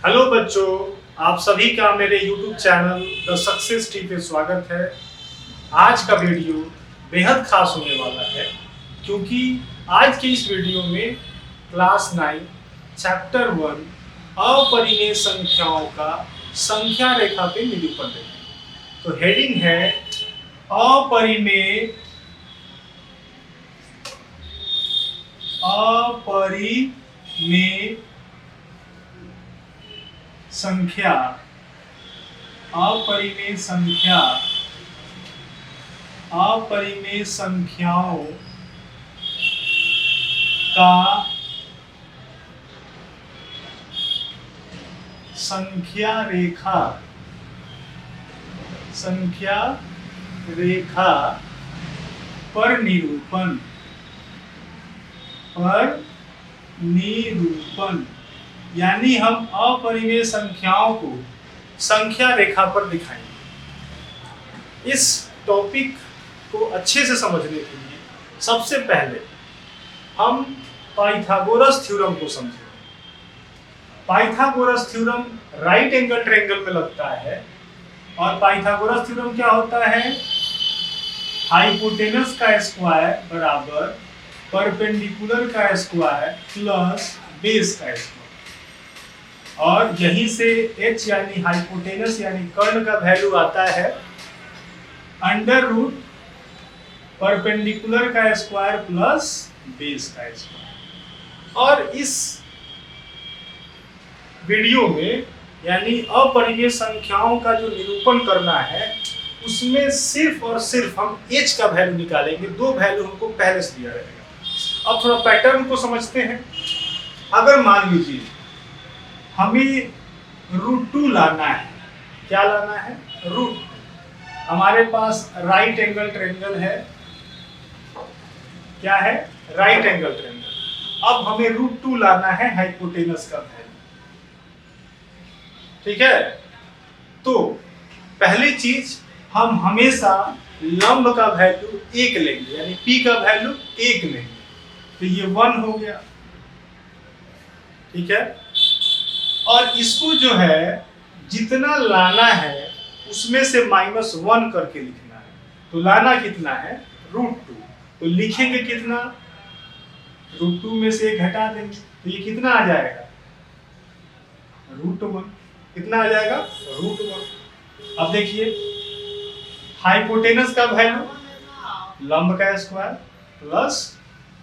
Hello बच्चों, आप सभी का मेरे YouTube channel the success T पे स्वागत है। आज का वीडियो बेहद खास होने वाला है क्योंकि आज की इस वीडियो में क्लास 9 चैप्टर 1 अपरिमेय संख्याओं का संख्या रेखा पे निरूपण देंगे। तो हेडिंग है अपरिमेय संख्या अपरिमेय संख्याओं का संख्या रेखा पर निरूपण यानी हम अपरिमेय संख्याओं को संख्या रेखा पर दिखाएंगे। इस टॉपिक को अच्छे से समझने के लिए सबसे पहले हम पाइथागोरस थ्योरम को समझेंगे। Pythagoras theorem right angle triangle में लगता है और पाइथागोरस थ्योरम क्या होता है? हाइपोटेनस का स्क्वायर बराबर परपेंडिकुलर का स्क्वायर प्लस बेस का स्क्वायर, और यहीं से h यानी हाइपोटेनस यानी कर्ण का वैल्यू आता है अंडर रूट परपेंडिकुलर का स्क्वायर प्लस बेस का स्क्वायर। और इस वीडियो में यानी अपरिमेय संख्याओं का जो निरूपण करना है उसमें सिर्फ और सिर्फ हम h का वैल्यू निकालेंगे। दो वैल्यू हमको पहले से दिया रहेगा। अब थोड़ा पैटर्न को समझते हैं। अगर मान लीजिए हमें √2 लाना है, क्या लाना है? √2। हमारे पास राइट एंगल ट्रायंगल है। क्या है? Right angle triangle. अब हमें √2 लाना है हाइपोटेनस का वैल्यू। ठीक है, तो पहली चीज हम हमेशा लंब का वैल्यू 1 लेंगे, यानी p का वैल्यू 1 लेंगे। तो ये 1 हो गया। ठीक है, और इसको जो है जितना लाना है उसमें से -1 करके लिखना है। तो लाना कितना है? √2। तो लिखेंगे कितना? √2 में से 1 घटा देंगे तो ये कितना आ जाएगा? √1। कितना आ जाएगा? √1। अब देखिए हाइपोटेनस का वैल्यू लंब का स्क्वायर प्लस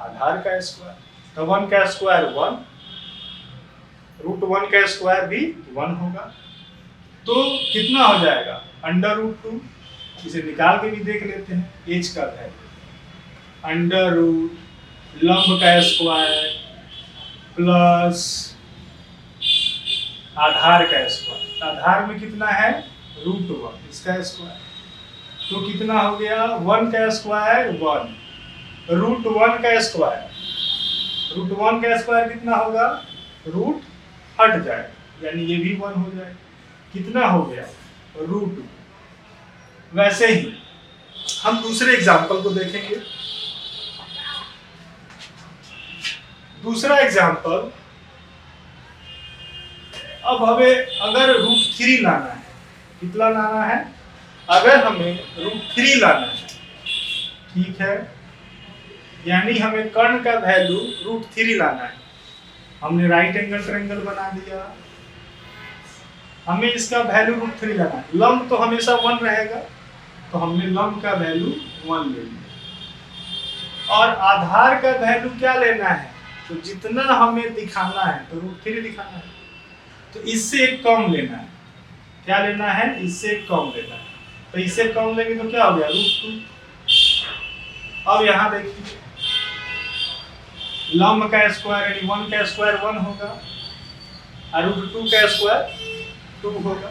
आधार का स्क्वायर, तो 1 का स्क्वायर 1, √1 का स्क्वायर भी 1 होगा। तो कितना हो जाएगा? √2। इसे निकाल के भी देख लेते हैं। h का वैल्यू अंडर लंब का स्क्वायर प्लस आधार का स्क्वायर। आधार में कितना है? √1, इसका स्क्वायर। तो कितना हो गया? 1 का स्क्वायर 1, √1 का स्क्वायर। √1 का स्क्वायर कितना होगा? रूट हट जाएगा, यानी ये भी 1 हो जाएगा। कितना हो गया? √2। वैसे ही हम दूसरे एग्जांपल को देखेंगे। दूसरा एग्जांपल, अब हमें अगर √3 लाना है, कितना लाना है? अगर हमें √3 लाना है, ठीक है, यानी हमें कर्ण का वैल्यू √3 लाना है। हमने राइट एंगल ट्रायंगल बना दिया, हमें इसका वैल्यू √3 लाना है। लंब तो हमेशा 1 रहेगा, तो हमने लंब का वैल्यू 1 ले लिया। और आधार का वैल्यू क्या लेना है? तो जितना हमें दिखाना है तो √3 दिखाना है, तो इससे एक कम लेना है। क्या लेना है? इससे एक कम लेना है। तो इससे कम लेंगे तो क्या हो गया? √2। अब यहाँ देखिए लंब का स्क्वायर यानी 1 का स्क्वायर 1 होगा और √2 का स्क्वायर 2 होगा।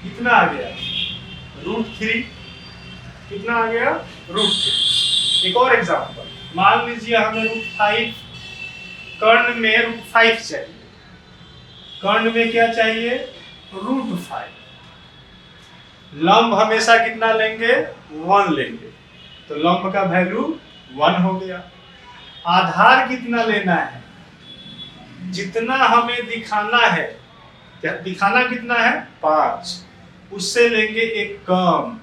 कितना आ गया? √3। कितना आ गया? √3। एक और एग्जांपल, मान लीजिए हमें √5, कर्ण में √5 चाहिए। कर्ण में क्या चाहिए? √5। लंब हमेशा कितना लेंगे? 1 लेंगे, तो लंब का वैल्यू 1 हो गया। आधार कितना लेना है? जितना हमें दिखाना है दिखाना कितना है 5, उससे लेंगे एक कम,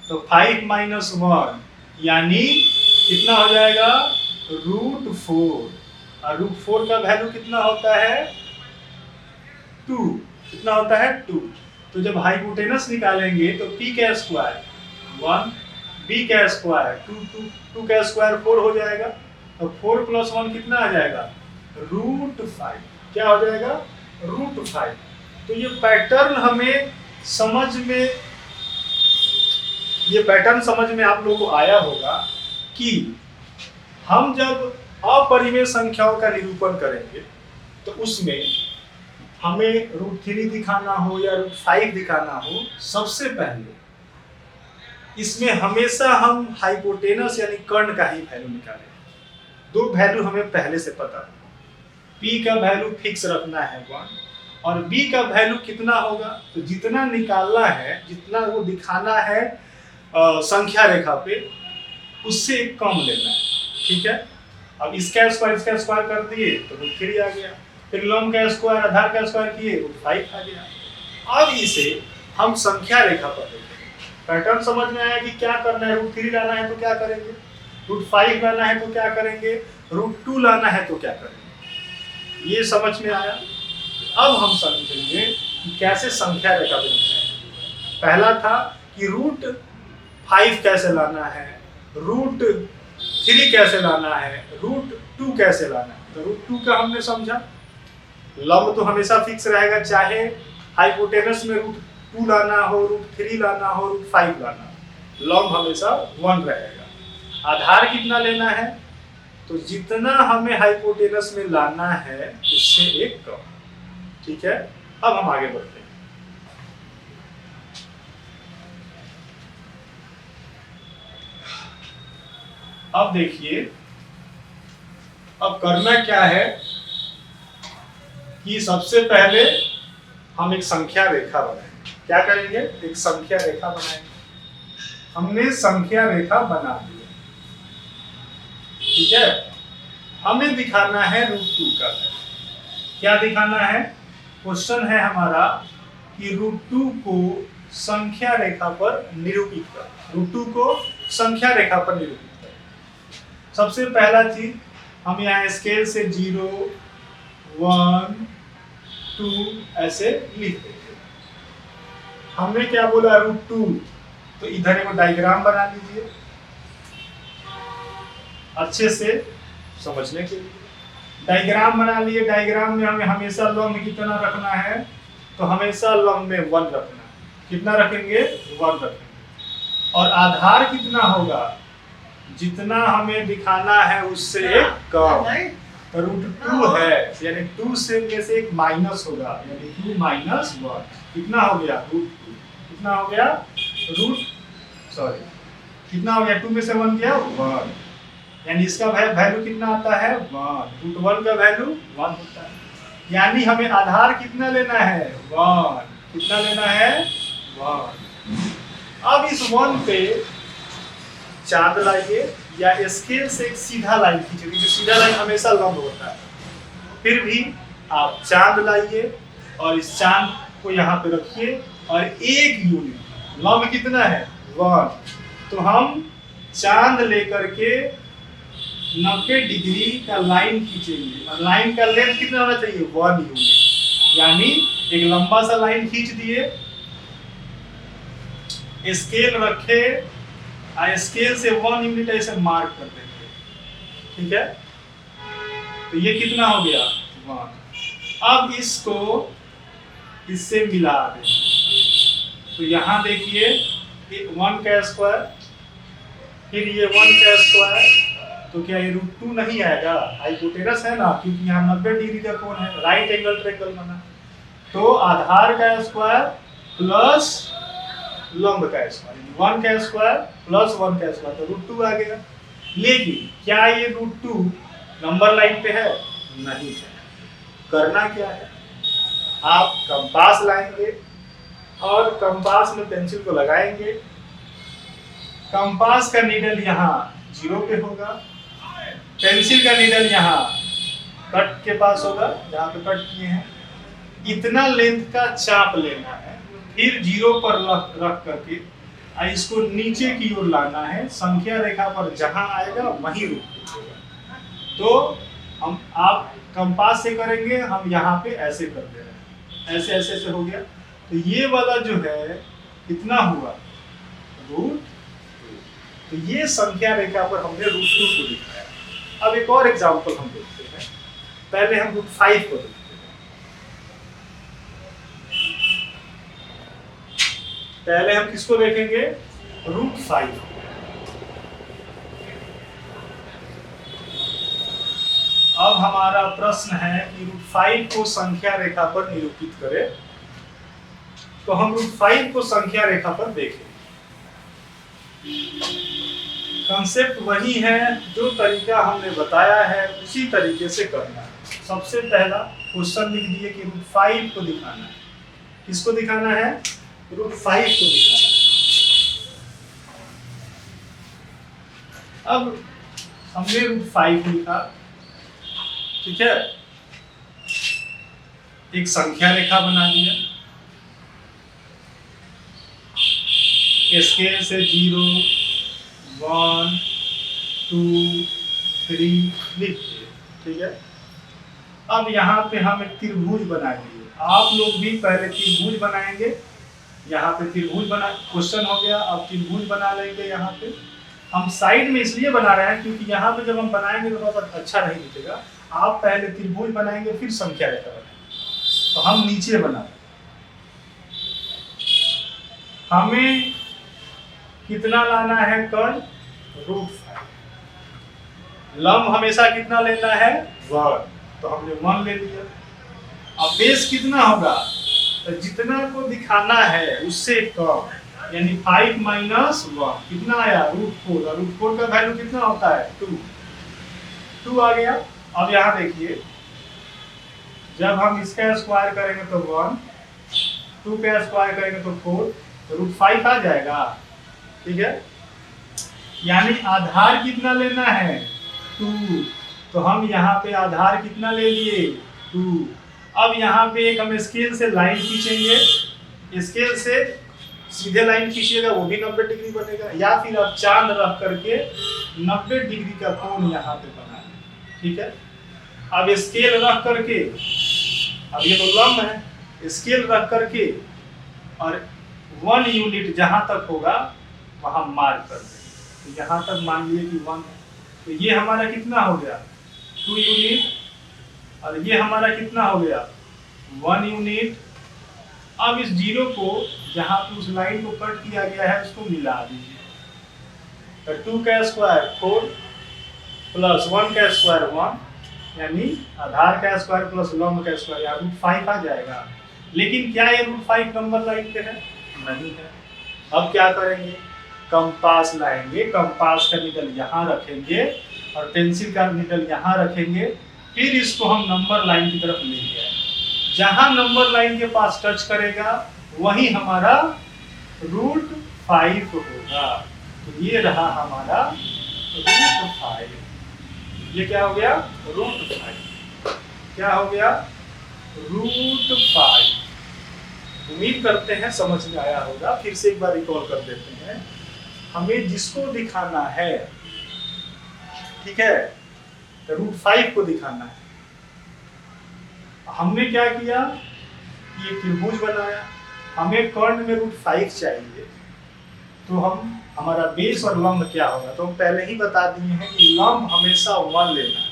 तो 5 माइनस 1 यानी कितना हो जाएगा √4, और √4 का वैल्यू कितना होता है 2, कितना होता है 2। तो जब हाइपोटेनस निकालेंगे तो p का स्क्वायर 1, b का स्क्वायर 2 का स्क्वायर 4 हो जाएगा, तो 4 + 1 कितना आ जाएगा √5, क्या हो जाएगा √5। तो ये पैटर्न हमें समझ में, ये पैटर्न समझ में आप लोगों को आया होगा कि हम जब अपरिमेय संख्याओं का निरूपण करेंगे तो उसमें हमें √3 दिखाना हो या √5 दिखाना हो, सबसे पहले इसमें हमेशा हम हाइपोटेनस यानी कर्ण का ही वैल्यू निकालें। 2 वैल्यू हमें पहले से पता है, p का वैल्यू फिक्स रखना है 1 और b का वैल्यू कितना होगा, तो जितना निकालना है, जितना वो दिखाना है संख्या रेखा पे, उससे एक कम लेना है, ठीक है। अब इसका स्क्वायर कर दिए तो √3 आ गया, फिर लंब का स्क्वायर आधार का स्क्वायर किए √5 आ गया। अब इसे हम संख्या रेखा पर देखेंगे, पैटर्न समझ में आया कि क्या करना है, √3 लाना है तो क्या करेंगे, √5 लाना है तो क्या करेंगे, √2 लाना है तो क्या करेंगे, ये समझ में आया। अब हम समझेंगे कि कैसे संख्या रेखा बनाना है। पहला था कि √5 कैसे लाना है, √3 कैसे लाना है, √2 कैसे लाना है। तो √2 का हमने समझा, लंब तो हमेशा फिक्स रहेगा, चाहे हाइपोटेनस में √2 लाना हो, √3 लाना हो, √5 लाना हो, लंब हमेशा 1 रहेगा। आधार कितना लेना है, तो जितना हमें हाइपोटेनस में लाना है उससे एक कम, ठीक है। अब हम आगे बढ़ते हैं। अब देखिए, अब करना क्या है कि सबसे पहले हम एक संख्या रेखा बनाएंगे। क्या करेंगे, एक संख्या रेखा बनाएंगे। हमने संख्या रेखा बना दी, ठीक है। हमें दिखाना है √2 का वैल्यू। क्या दिखाना है, क्वेश्चन है हमारा कि √2 को संख्या रेखा पर निरूपित कर, √2 को संख्या रेखा पर निरूपित कर। सबसे पहला चीज हम यहाँ स्केल से 0, 1, 2 ऐसे लिख देंगे। हमने क्या बोला √2, तो इधर एक डायग्राम बना लीजिए अच्छे से समझने के लिए। डायग्राम बना लिए, डायग्राम में हमें हमेशा लंब कितना रखना है, तो हमेशा लंब में 1 रखना है। कितना रखेंगे 1 रखेंगे। और आधार कितना होगा, जितना हमें दिखाना है उससे कम, तो √2 है यानी 2 से में से एक माइनस होगा, यानी 2 - 1 कितना हो गया √2, कितना हो गया कितना हो गया 2 में से 1 गया 1, यानी इसका वैल्यू कितना आता है 1, √1 का वैल्यू 1 होता है। यानी हमें आधार कितना लेना है 1, कितना लेना है 1। अब इस 1 पे चांद लाइए या स्केल से एक सीधा लाइन खींचिए, जो सीधा लाइन हमेशा लंब होता है। फिर भी आप चांद लाइए और इस चांद को यहाँ पे रखिए और एक यूनिट लंब कितना है 1, तो हम चांद लेकर के 90 डिग्री का लाइन खींचेंगे और लाइन का लेंथ कितना होना चाहिए 1 यूनिट। यानी एक लंबा सा लाइन खींच दिए, स्केल रखे, स्केल से 1 यूनिट ऐसे मार्क कर देंगे, ठीक है। तो ये कितना हो गया 1। अब इसको इससे मिला दें, तो यहाँ देखिए 1 का स्क्वायर, फिर ये 1 का स्क्वायर, तो क्या ये √2 नहीं आएगा, हाइपोटेनस है ना, क्योंकि यहाँ 90 डिग्री का कोण है, राइट एंगल ट्रायंगल बना। तो आधार का स्क्वायर प्लस लंब का स्क्वायर, 1 का स्क्वायर प्लस 1 का स्क्वायर, तो √2 आ गया। लेकिन क्या ये √2 नंबर लाइन पे है, नहीं है। करना क्या है, आप कंपास लाएंगे और कंपास में पेंसिल को लगाएंगे। कंपास का नीडल यहाँ 0 पे होगा, पेंसिल का नीडल यहाँ कट के पास होगा, जहाँ पे कट किए हैं। इतना लेंथ का चाप लेना है, फिर 0 पर रख करके इसको नीचे की ओर लाना है, संख्या रेखा पर जहां आएगा वहीं रुक दीजिएगा। तो हम आप कंपास से करेंगे, हम यहाँ पे ऐसे कर दे रहे हैं, ऐसे ऐसे से हो गया। तो ये वाला जो है कितना हुआ, √2। तो ये संख्या रेखा पर हमने √2 को दिखाया। अब एक और एग्जांपल हम देखते हैं, पहले हम √5 को देखते हैं। पहले हम किसको देखेंगे, √5। अब हमारा प्रश्न है कि √5 को संख्या रेखा पर निरूपित करें। तो हम √5 को संख्या रेखा पर देखें। कंसेप्ट वही है, जो तरीका हमने बताया है उसी तरीके से करना है। सबसे पहला क्वेश्चन लिख दिए कि √5 को दिखाना है। किसको दिखाना है, √5 को दिखाना है। अब हमने √5 लिखा, ठीक है, एक संख्या रेखा बना दिया, स्केल से 0, 1, 2, 3 लिख दिए, ठीक है। अब यहाँ पे हम एक त्रिभुज बनाएंगे। आप लोग भी पहले त्रिभुज बनाएंगे, यहाँ पे त्रिभुज बना, क्वेश्चन हो गया। अब त्रिभुज बना लेंगे। यहाँ पे हम साइड में इसलिए बना रहे हैं क्योंकि यहाँ पे जब हम बनाएंगे तो थोड़ा अच्छा नहीं दिखेगा। आप पहले त्रिभुज बनाएंगे फिर संख्या रेखा बनाएंगे। तो हम नीचे बना रहे हैं, हमें कितना लाना है, कर्ण √5। लंब हमेशा कितना लेना है, 1। तो हमने 1 ले लिया। अब बेस कितना होगा, तो जितना को दिखाना है उससे कम, यानी 5 - 1 कितना आया, √4। और √4 का वैल्यू कितना होता है, 2 आ गया। अब यहाँ देखिए, जब हम इसका स्क्वायर करेंगे तो 1, 2 का स्क्वायर करेंगे तो 4, तो √5 आ जाएगा, ठीक है। यानी आधार कितना लेना है, 2। तो हम यहाँ पे आधार कितना ले लिए, 2। अब यहाँ पे एक हम स्केल से लाइन खींचेंगे। स्केल से सीधे लाइन खींचिएगा, वो भी 90 डिग्री बनेगा, या फिर आप चांद रख करके 90 डिग्री का कोण यहाँ पे बनाएं, ठीक है। अब स्केल रख करके, अब ये तो लंब है, स्केल रख करके और 1 यूनिट जहां तक होगा वहां मार्क कर देंगे। तो यहाँ तक मान लिए कि 1 है। तो ये हमारा कितना हो गया, 2 यूनिट, और ये हमारा कितना हो गया, 1 यूनिट। अब इस 0 को जहां पे उस लाइन को कट किया गया है उसको मिला दीजिए। तो 2 का स्क्वायर 4 प्लस 1 का स्क्वायर 1, यानी आधार का स्क्वायर प्लस लंब का स्क्वायर, या √5 आ जाएगा। लेकिन क्या ये √5 नंबर लाइन पे है, नहीं है। अब क्या करेंगे, कंपास लाएंगे, कंपास का निडल यहाँ रखेंगे और पेंसिल का निडल यहाँ रखेंगे। फिर इसको हम नंबर लाइन की तरफ ले गए, जहां नंबर लाइन के पास टच करेगा वही हमारा √5 होगा। तो ये रहा हमारा √5। ये क्या हो गया, √5। क्या हो गया, √5। उम्मीद करते हैं समझ में आया होगा। फिर से एक बार रिकॉल कर देते हैं। हमें जिसको दिखाना है, ठीक है, तो √5 को दिखाना है। हमने क्या किया, ये त्रिभुज बनाया, हमें कर्ण में √5 चाहिए। तो हम हमारा बेस और लंब क्या होगा, तो हम पहले ही बता दिए हैं कि लंब हमेशा 1 लेना है,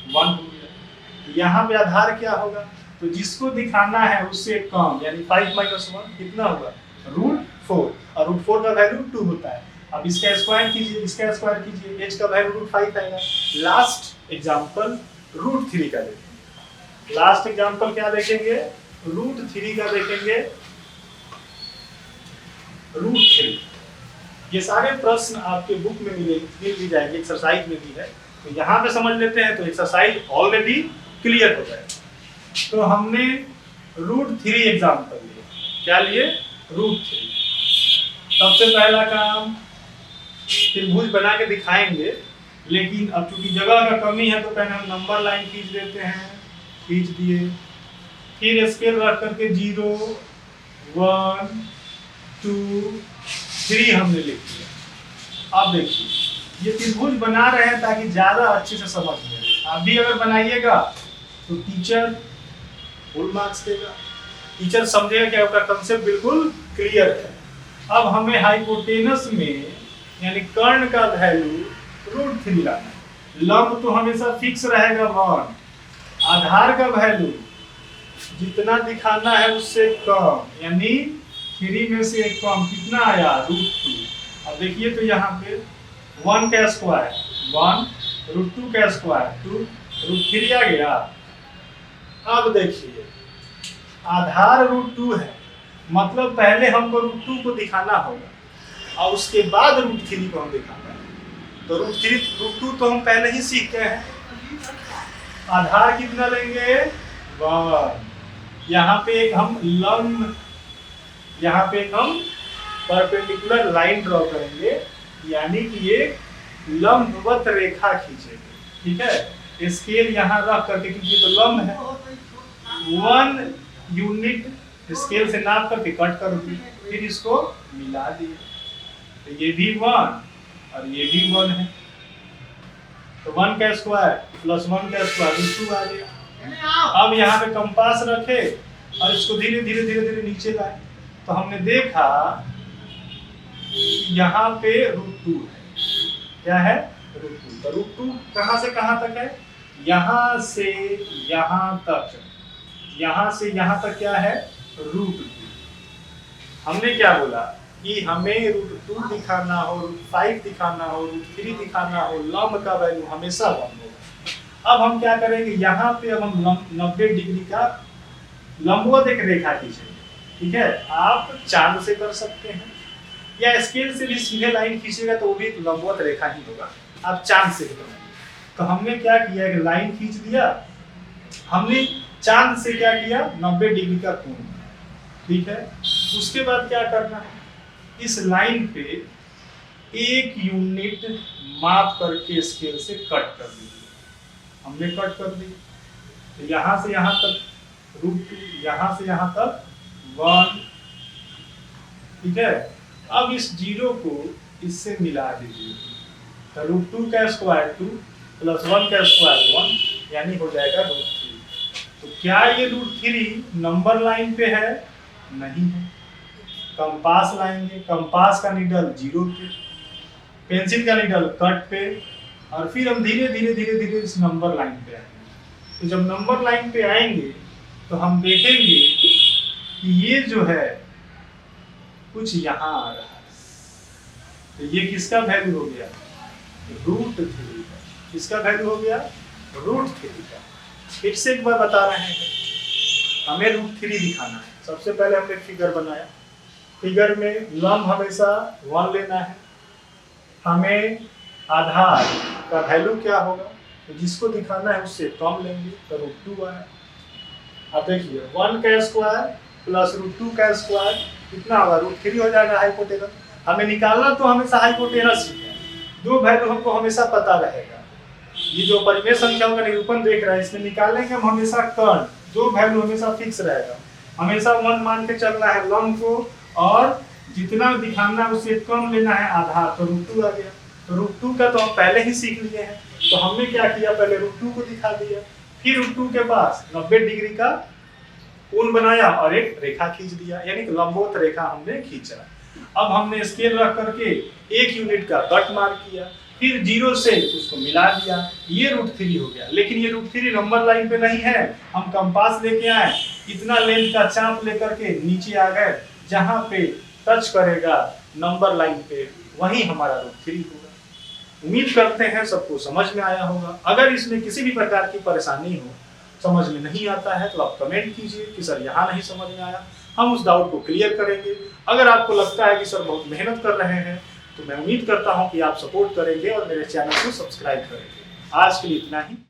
1 हो गया। यहाँ पे आधार क्या होगा, तो जिसको दिखाना है उससे कम, यानी 5 - 1 कितना होगा, √4। और √4 का वैल्यू 2 होता है। अब इसका स्क्वायर कीजिए, इसका स्क्वायर कीजिए, h का वैल्यू √5 आएगा। लास्ट एग्जांपल √3 का देखेंगे। लास्ट एग्जांपल क्या देखेंगे, √3 का देखेंगे। √3, ये सारे प्रश्न आपके बुक में मिल भी जाएंगे, एक्सरसाइज में भी है। तो यहाँ पे समझ लेते हैं तो एक्सरसाइज ऑलरेडी क्लियर हो जाएगा। तो हमने √3 एग्जांपल लिए। क्या लिए, √3। सबसे पहला काम, त्रिभुज बना के दिखाएंगे, लेकिन अब चूंकि जगह का कमी है तो पहले हम नंबर लाइन खींच देते हैं। खींच दिए, फिर स्केल रख करके 0 1 2 3 हमने लिख दिया। अब देखिए ये त्रिभुज बना रहे हैं ताकि ज्यादा अच्छे से समझ में। आप भी अगर बनाइएगा तो टीचर फुल मार्क्स देगा, टीचर समझेगा कि आपका कंसेप्ट बिल्कुल क्लियर है। अब हमें हाइपोटेनस में यानी कर्ण का वैल्यू √3 लाना है। लंब तो हमेशा फिक्स रहेगा 1, आधार का वैल्यू जितना दिखाना है उससे कम यानी 3 में से एक कम कितना आया √2। अब देखिए तो यहाँ पे 1 का स्क्वायर 1, √2 का स्क्वायर 2, √3 आ गया। अब देखिए आधार √2 है, मतलब पहले हमको √2 को दिखाना होगा और उसके बाद √3 को हम दिखाना है। तो √2 तो हम पहले ही सीख गए हैं। आधार कितना लेंगे 1। यहाँ पे एक हम लंब, यहाँ पे एक हम परपेंडिकुलर लाइन ड्रॉ करेंगे यानी कि ये लंबवत रेखा खींचेंगे। ठीक है, स्केल यहाँ रख करके क्योंकि तो लंब है 1 यूनिट स्केल से नाप करके कट कर दिए, फिर इसको मिला दिए तो ये भी 1 और ये भी 1 है। तो 1 का स्क्वायर प्लस 1 का स्क्वायर √2 आ गया। अब यहाँ पे कंपास रखे और इसको धीरे धीरे नीचे लाए तो हमने देखा यहाँ पे √2 है। क्या है √2। तो √2 कहाँ से कहाँ तक है, यहाँ से यहाँ तक, यहाँ से यहाँ तक क्या है √2। हमने क्या बोला कि हमें √2 दिखाना हो, √5 दिखाना हो, √3 दिखाना हो, लंब का वैल्यू हमेशा 1 होगा। अब हम क्या करेंगे, यहाँ पे अब हम 90 डिग्री का लंबवत एक रेखा खींचेंगे। ठीक है, आप चांद से कर सकते हैं या स्केल से भी सीधे लाइन खींचेगा तो वो भी लंबवत रेखा ही होगा। आप चांद से करेंगे तो हमने क्या किया, एक लाइन खींच दिया। हमने चांद से क्या किया 90 डिग्री का कोण। ठीक है, उसके बाद क्या करना है, इस लाइन पे 1 यूनिट माप करके स्केल से कट कर दीजिए। हमने कट कर दी तो यहाँ से यहाँ तक √2, यहाँ से यहाँ तक 1। ठीक है, अब इस 0 को इससे मिला दीजिए तो √2 का स्क्वायर 2 प्लस 1 का स्क्वायर 1 यानी हो जाएगा √3। तो क्या ये √3 नंबर लाइन पे है? नहीं है। कंपास लाएंगे, कंपास का नीडल 0 पे, पेंसिल का नीडल कट पे और फिर हम धीरे धीरे इस नंबर लाइन पे आएंगे। तो जब नंबर लाइन पे आएंगे तो हम देखेंगे कि ये जो है कुछ यहाँ आ रहा है। तो ये किसका वैल्यू हो गया √3 का। किसका वैल्यू हो गया √3 का। फिर से एक बार बता रहे हैं, हमें √3 दिखाना है। सबसे पहले हमने फिगर बनाया, फिगर में लंब हमेशा 1 लेना है। हमें आधार का वैल्यू क्या होगा, तो जिसको दिखाना है उससे कम लेंगे तो √2 आया। अब देखिए 1 का स्क्वायर प्लस √2 का स्क्वायर कितना होगा √3 हो जाएगा हाइपोटेनस। हमें निकालना तो हमेशा हाइपोटेनस ही है, दो वैल्यू हमको हमेशा पता रहेगा। ये जो परिमेय संख्याओं का निरूपण देख रहा है इसमें निकालेंगे हम हमेशा कर्ण, दो वैल्यू हमेशा फिक्स रहेगा। हमेशा 1 मान के चलना है लंब को और जितना दिखाना है उससे कम लेना है आधार। तो √2 आ गया। तो √2 का तो हम पहले ही सीख लिए हैं, तो हमने क्या किया पहले √2 को दिखा दिया, फिर √2 के पास 90 डिग्री का कोण बनाया और एक रेखा खींच दिया, यानी कि लंबवत रेखा हमने खींचा। अब हमने स्केल रख करके 1 यूनिट का कट मार्क किया, फिर 0 से उसको मिला दिया, ये √3 हो गया। लेकिन ये √3 नंबर लाइन पे नहीं है, हम कंपास लेके आए, इतना लेंथ का चाप लेकर के नीचे आ गए, जहां पे टच करेगा नंबर लाइन पे वही हमारा √3 होगा। उम्मीद करते हैं सबको समझ में आया होगा। अगर इसमें किसी भी प्रकार की परेशानी हो, समझ में नहीं आता है, तो आप कमेंट कीजिए कि सर यहाँ नहीं समझ में आया, हम उस डाउट को क्लियर करेंगे। अगर आपको लगता है कि सर बहुत मेहनत कर रहे हैं तो मैं उम्मीद करता हूँ कि आप सपोर्ट करेंगे और मेरे चैनल को सब्सक्राइब करेंगे। आज के लिए इतना ही।